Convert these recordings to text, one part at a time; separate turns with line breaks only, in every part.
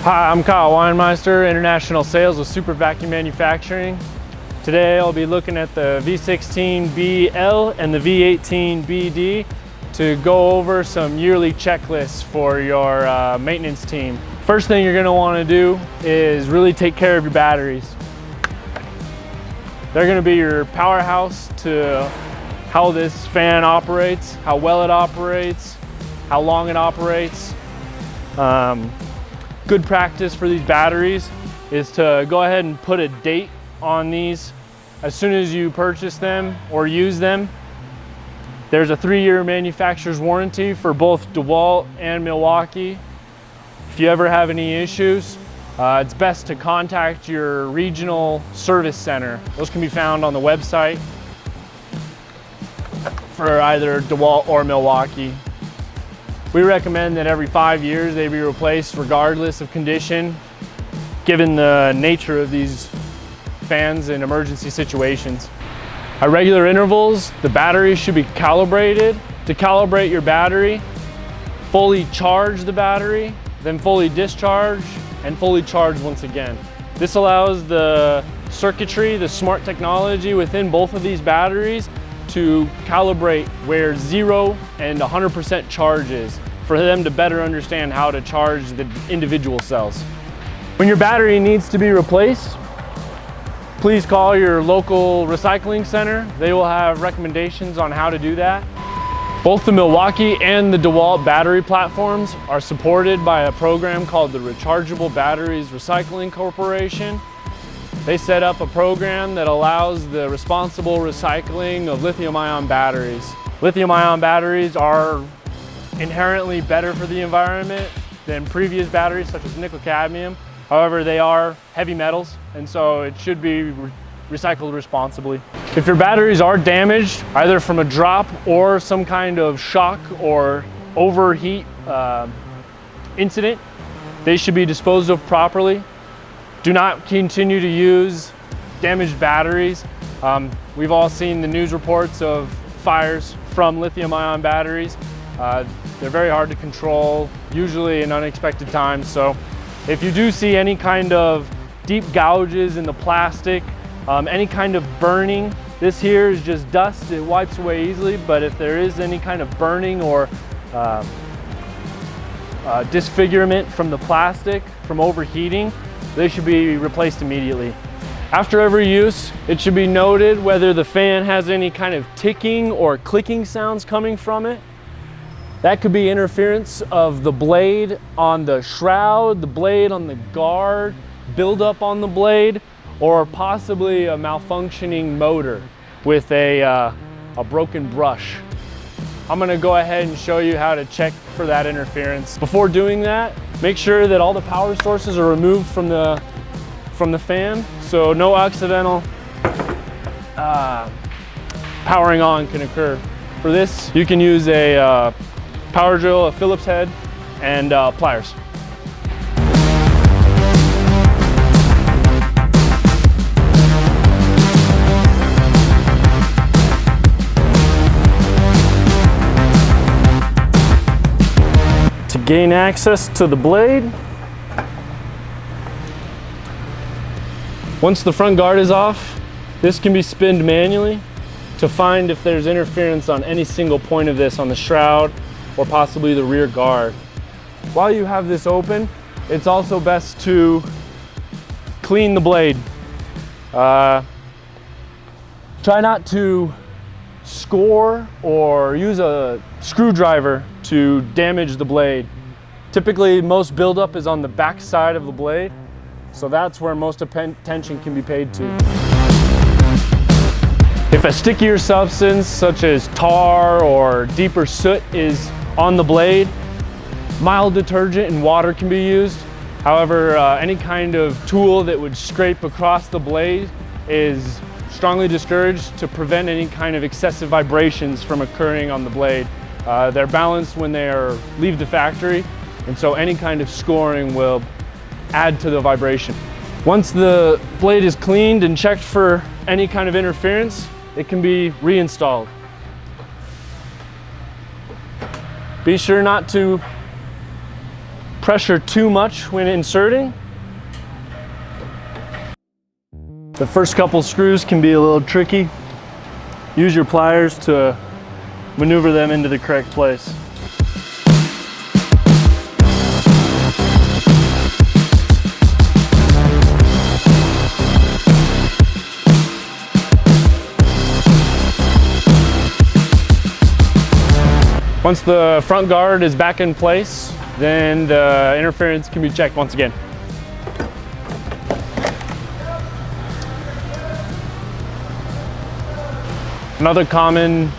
Hi, I'm Kyle Weinmeister, International Sales with Super Vacuum Manufacturing. Today I'll be looking at the V16BL and the V18BD to go over some yearly checklists for your maintenance team. First thing you're going to want to do is really take care of your batteries. They're going to be your powerhouse to how this fan operates, how well it operates, how long it operates. Good practice for these batteries is to go ahead and put a date on these as soon as you purchase them or use them. There's a 3-year manufacturer's warranty for both DeWalt and Milwaukee. If you ever have any issues, it's best to contact your regional service center. Those can be found on the website for either DeWalt or Milwaukee. We recommend that every 5 years they be replaced regardless of condition, given the nature of these fans in emergency situations. At regular intervals, the battery should be calibrated. To calibrate your battery, fully charge the battery, then fully discharge and fully charge once again. This allows the circuitry, the smart technology within both of these batteries to calibrate where 0 and 100% charge is, for them to better understand how to charge the individual cells. When your battery needs to be replaced, please call your local recycling center. They will have recommendations on how to do that. Both the Milwaukee and the DeWalt battery platforms are supported by a program called the Rechargeable Batteries Recycling Corporation. They set up a program that allows the responsible recycling of lithium-ion batteries. Lithium-ion batteries are inherently better for the environment than previous batteries such as nickel cadmium. However, they are heavy metals, and so it should be recycled responsibly. If your batteries are damaged, either from a drop or some kind of shock or overheat incident, they should be disposed of properly. Do not continue to use damaged batteries. We've all seen the news reports of fires from lithium-ion batteries. They're very hard to control, usually in unexpected times. So if you do see any kind of deep gouges in the plastic, any kind of burning, this here is just dust, it wipes away easily, but if there is any kind of burning or disfigurement from the plastic, from overheating, they should be replaced immediately. After every use, it should be noted whether the fan has any kind of ticking or clicking sounds coming from it. That could be interference of the blade on the shroud, the blade on the guard, buildup on the blade, or possibly a malfunctioning motor with a broken brush. I'm gonna go ahead and show you how to check for that interference. Before doing that, make sure that all the power sources are removed from the fan, so no accidental powering on can occur. For this, you can use a power drill, a Phillips head, and pliers. To gain access to the blade, once the front guard is off, this can be spinned manually to find if there's interference on any single point of this on the shroud or possibly the rear guard. While you have this open, it's also best to clean the blade. Try not to score or use a screwdriver to damage the blade. Typically, most buildup is on the back side of the blade, so that's where most attention can be paid to. If a stickier substance such as tar or deeper soot is on the blade, mild detergent and water can be used. However, any kind of tool that would scrape across the blade is strongly discouraged to prevent any kind of excessive vibrations from occurring on the blade. They're balanced when they leave the factory, and so any kind of scoring will add to the vibration. Once the blade is cleaned and checked for any kind of interference, it can be reinstalled. Be sure not to pressure too much when inserting. The first couple screws can be a little tricky. Use your pliers to maneuver them into the correct place. Once the front guard is back in place, then the interference can be checked once again. Another common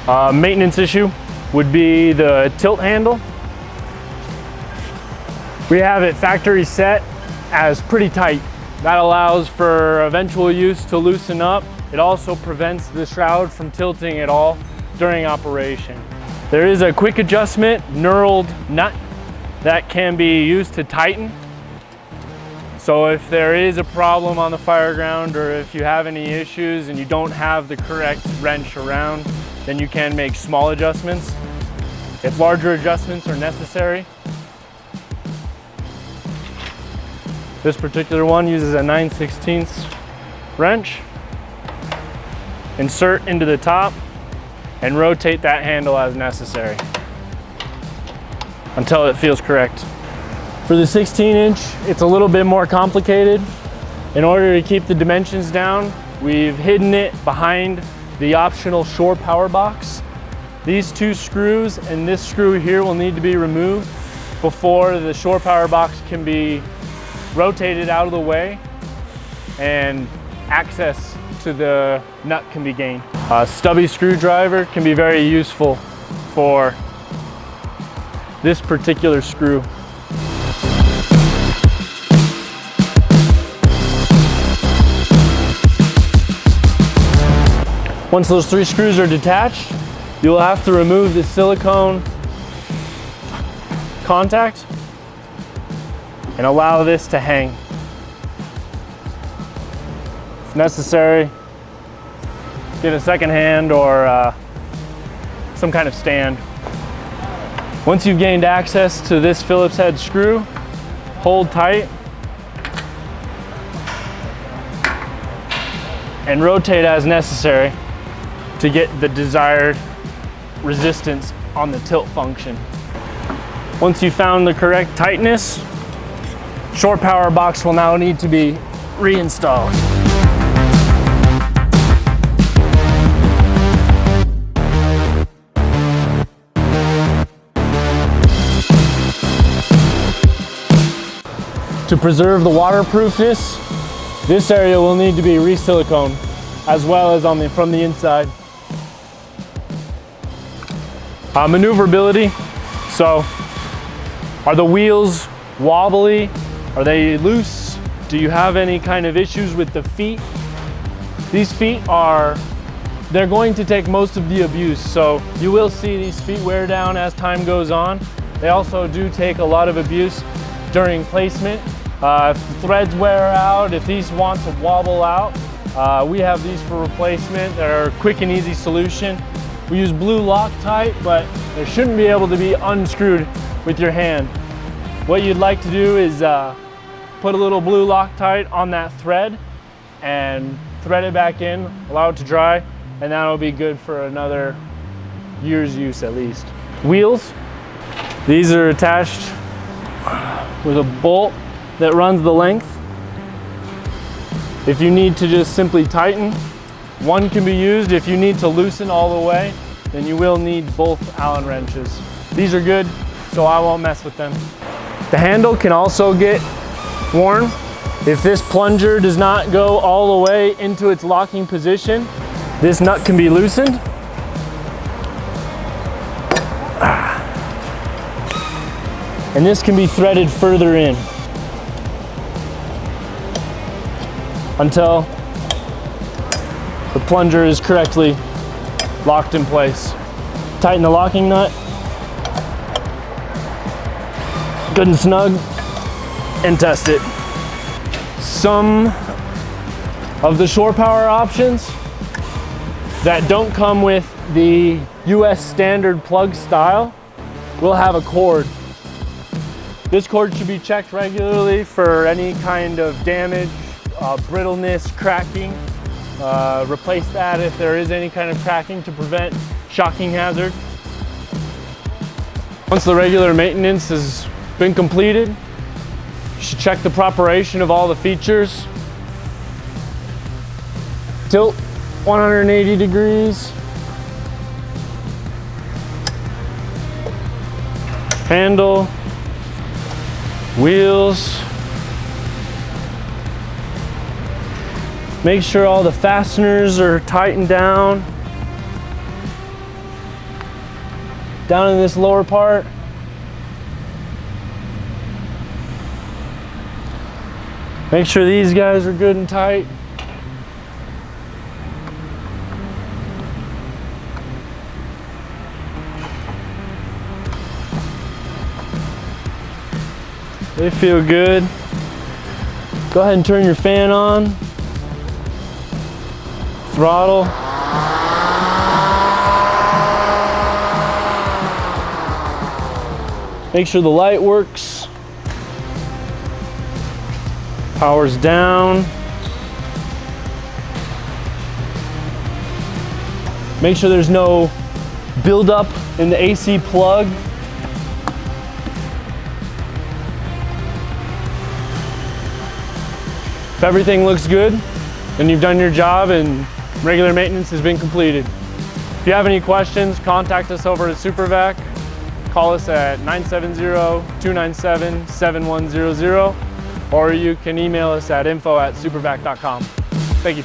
maintenance issue would be the tilt handle. We have it factory set as pretty tight. That allows for eventual use to loosen up. It also prevents the shroud from tilting at all during operation. There is a quick adjustment knurled nut that can be used to tighten. So if there is a problem on the fireground, or if you have any issues and you don't have the correct wrench around, then you can make small adjustments. If larger adjustments are necessary, this particular one uses a 9/16 wrench. Insert into the top and rotate that handle as necessary until it feels correct. For the 16-inch, it's a little bit more complicated. In order to keep the dimensions down, we've hidden it behind the optional shore power box. These two screws and this screw here will need to be removed before the shore power box can be rotated out of the way and access to the nut can be gained. A stubby screwdriver can be very useful for this particular screw. Once those three screws are detached, you will have to remove the silicone contact and allow this to hang. If necessary, get a second hand or some kind of stand. Once you've gained access to this Phillips head screw, hold tight and rotate as necessary to get the desired resistance on the tilt function. Once you've found the correct tightness, shore power box will now need to be reinstalled. To preserve the waterproofness, this area will need to be re-siliconed as well as from the inside. Maneuverability, so are the wheels wobbly? Are they loose? Do you have any kind of issues with the feet? These feet they're going to take most of the abuse, so you will see these feet wear down as time goes on. They also do take a lot of abuse during placement. If the threads wear out, if these want to wobble out, we have these for replacement. They're a quick and easy solution. We use blue Loctite, but they shouldn't be able to be unscrewed with your hand. What you'd like to do is put a little blue Loctite on that thread and thread it back in, allow it to dry, and that'll be good for another year's use at least. Wheels, these are attached with a bolt that runs the length. If you need to just simply tighten, one can be used. If you need to loosen all the way, then you will need both Allen wrenches. These are good, so I won't mess with them. The handle can also get worn. If this plunger does not go all the way into its locking position, this nut can be loosened. And this can be threaded further in until the plunger is correctly locked in place. Tighten the locking nut, good and snug, and test it. Some of the shore power options that don't come with the US standard plug style will have a cord This cord should be checked regularly for any kind of damage, brittleness, cracking. Replace that if there is any kind of cracking to prevent shocking hazard. Once the regular maintenance has been completed, you should check the preparation of all the features. Tilt 180 degrees. Handle, wheels. Make sure all the fasteners are tightened down. Down in this lower part. Make sure these guys are good and tight. They feel good. Go ahead and turn your fan on. Throttle. Make sure the light works. Power's down. Make sure there's no buildup in the AC plug. If everything looks good, then you've done your job and regular maintenance has been completed. If you have any questions, contact us over at SuperVac. Call us at 970-297-7100, or you can email us at info@supervac.com. Thank you.